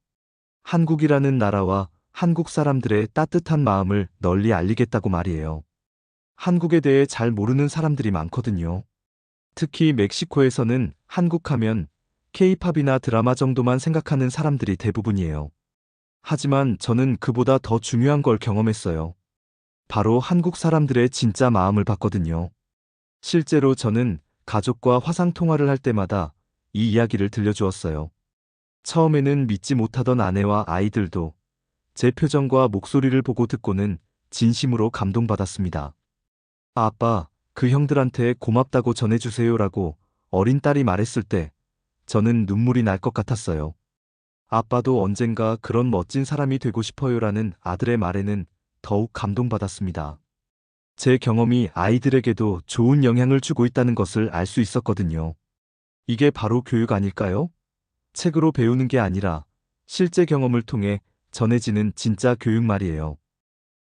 Speaker 1: 한국이라는 나라와 한국 사람들의 따뜻한 마음을 널리 알리겠다고 말이에요. 한국에 대해 잘 모르는 사람들이 많거든요. 특히 멕시코에서는 한국하면 K-팝이나 드라마 정도만 생각하는 사람들이 대부분이에요. 하지만 저는 그보다 더 중요한 걸 경험했어요. 바로 한국 사람들의 진짜 마음을 봤거든요. 실제로 저는 가족과 화상통화를 할 때마다 이 이야기를 들려주었어요. 처음에는 믿지 못하던 아내와 아이들도 제 표정과 목소리를 보고 듣고는 진심으로 감동받았습니다. 아빠, 그 형들한테 고맙다고 전해주세요라고 어린 딸이 말했을 때 저는 눈물이 날 것 같았어요. 아빠도 언젠가 그런 멋진 사람이 되고 싶어요라는 아들의 말에는 더욱 감동받았습니다. 제 경험이 아이들에게도 좋은 영향을 주고 있다는 것을 알 수 있었거든요. 이게 바로 교육 아닐까요? 책으로 배우는 게 아니라 실제 경험을 통해 전해지는 진짜 교육 말이에요.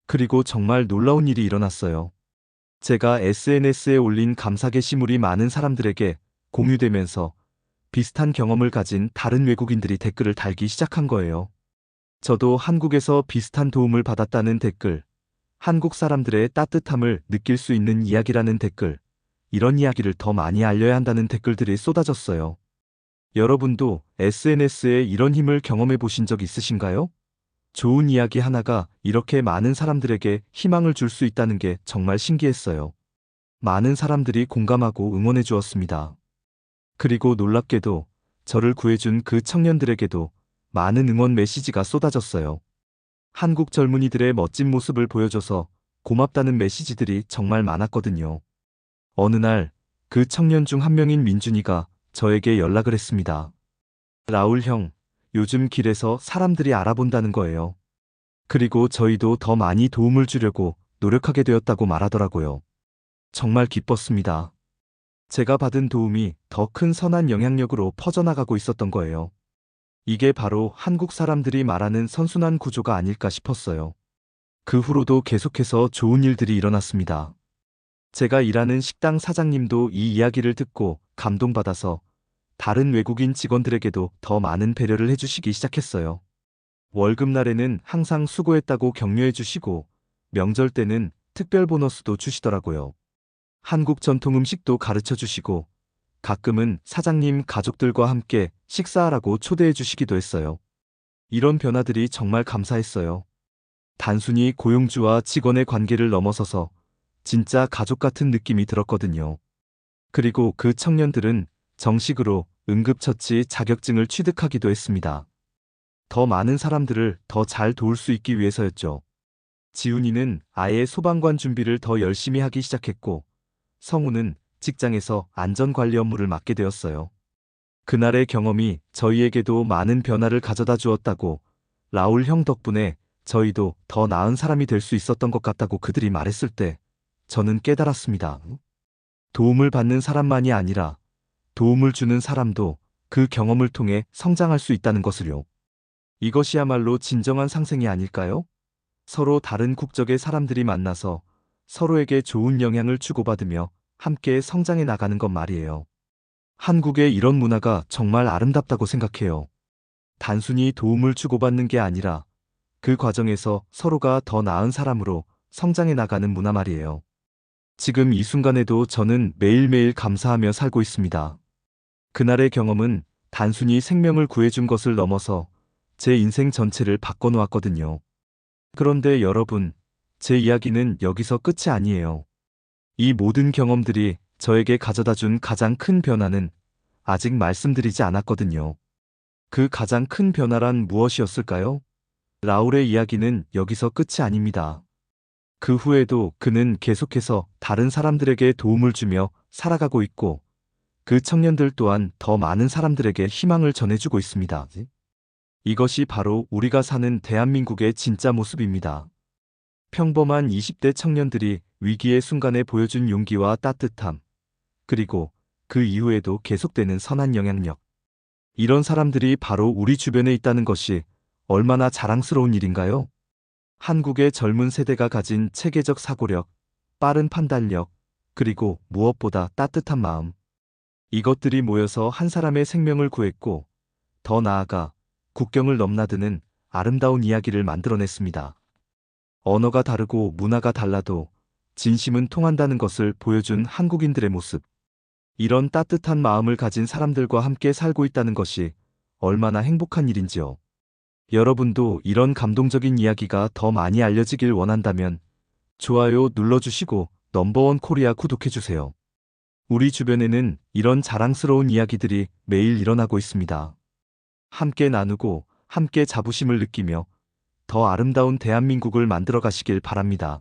Speaker 1: 그리고 정말 놀라운 일이 일어났어요. 제가 SNS에 올린 감사 게시물이 많은 사람들에게 공유되면서 비슷한 경험을 가진 다른 외국인들이 댓글을 달기 시작한 거예요. 저도 한국에서 비슷한 도움을 받았다는 댓글, 한국 사람들의 따뜻함을 느낄 수 있는 이야기라는 댓글, 이런 이야기를 더 많이 알려야 한다는 댓글들이 쏟아졌어요. 여러분도 SNS에 이런 힘을 경험해 보신 적 있으신가요? 좋은 이야기 하나가 이렇게 많은 사람들에게 희망을 줄 수 있다는 게 정말 신기했어요. 많은 사람들이 공감하고 응원해 주었습니다. 그리고 놀랍게도 저를 구해준 그 청년들에게도 많은 응원 메시지가 쏟아졌어요. 한국 젊은이들의 멋진 모습을 보여줘서 고맙다는 메시지들이 정말 많았거든요. 어느 날 그 청년 중 한 명인 민준이가 저에게 연락을 했습니다. 라울 형, 요즘 길에서 사람들이 알아본다는 거예요. 그리고 저희도 더 많이 도움을 주려고 노력하게 되었다고 말하더라고요. 정말 기뻤습니다. 제가 받은 도움이 더 큰 선한 영향력으로 퍼져나가고 있었던 거예요. 이게 바로 한국 사람들이 말하는 선순환 구조가 아닐까 싶었어요. 그 후로도 계속해서 좋은 일들이 일어났습니다. 제가 일하는 식당 사장님도 이 이야기를 듣고 감동받아서 다른 외국인 직원들에게도 더 많은 배려를 해주시기 시작했어요. 월급날에는 항상 수고했다고 격려해 주시고 명절 때는 특별 보너스도 주시더라고요. 한국 전통 음식도 가르쳐 주시고 가끔은 사장님 가족들과 함께 식사하라고 초대해 주시기도 했어요. 이런 변화들이 정말 감사했어요. 단순히 고용주와 직원의 관계를 넘어서서 진짜 가족 같은 느낌이 들었거든요. 그리고 그 청년들은 정식으로 응급처치 자격증을 취득하기도 했습니다. 더 많은 사람들을 더 잘 도울 수 있기 위해서였죠. 지훈이는 아예 소방관 준비를 더 열심히 하기 시작했고, 성우는 직장에서 안전관리 업무를 맡게 되었어요. 그날의 경험이 저희에게도 많은 변화를 가져다 주었다고, 라울 형 덕분에 저희도 더 나은 사람이 될 수 있었던 것 같다고 그들이 말했을 때, 저는 깨달았습니다. 도움을 받는 사람만이 아니라 도움을 주는 사람도 그 경험을 통해 성장할 수 있다는 것을요. 이것이야말로 진정한 상생이 아닐까요? 서로 다른 국적의 사람들이 만나서 서로에게 좋은 영향을 주고받으며 함께 성장해 나가는 것 말이에요. 한국의 이런 문화가 정말 아름답다고 생각해요. 단순히 도움을 주고받는 게 아니라 그 과정에서 서로가 더 나은 사람으로 성장해 나가는 문화 말이에요. 지금 이 순간에도 저는 매일매일 감사하며 살고 있습니다. 그날의 경험은 단순히 생명을 구해준 것을 넘어서 제 인생 전체를 바꿔놓았거든요. 그런데 여러분, 제 이야기는 여기서 끝이 아니에요. 이 모든 경험들이 저에게 가져다준 가장 큰 변화는 아직 말씀드리지 않았거든요. 그 가장 큰 변화란 무엇이었을까요? 라울의 이야기는 여기서 끝이 아닙니다. 그 후에도 그는 계속해서 다른 사람들에게 도움을 주며 살아가고 있고, 그 청년들 또한 더 많은 사람들에게 희망을 전해주고 있습니다. 이것이 바로 우리가 사는 대한민국의 진짜 모습입니다. 평범한 20대 청년들이 위기의 순간에 보여준 용기와 따뜻함, 그리고 그 이후에도 계속되는 선한 영향력. 이런 사람들이 바로 우리 주변에 있다는 것이 얼마나 자랑스러운 일인가요? 한국의 젊은 세대가 가진 체계적 사고력, 빠른 판단력, 그리고 무엇보다 따뜻한 마음. 이것들이 모여서 한 사람의 생명을 구했고, 더 나아가 국경을 넘나드는 아름다운 이야기를 만들어냈습니다. 언어가 다르고 문화가 달라도 진심은 통한다는 것을 보여준 한국인들의 모습. 이런 따뜻한 마음을 가진 사람들과 함께 살고 있다는 것이 얼마나 행복한 일인지요. 여러분도 이런 감동적인 이야기가 더 많이 알려지길 원한다면 좋아요 눌러주시고 넘버원 코리아 구독해주세요. 우리 주변에는 이런 자랑스러운 이야기들이 매일 일어나고 있습니다. 함께 나누고 함께 자부심을 느끼며 더 아름다운 대한민국을 만들어 가시길 바랍니다.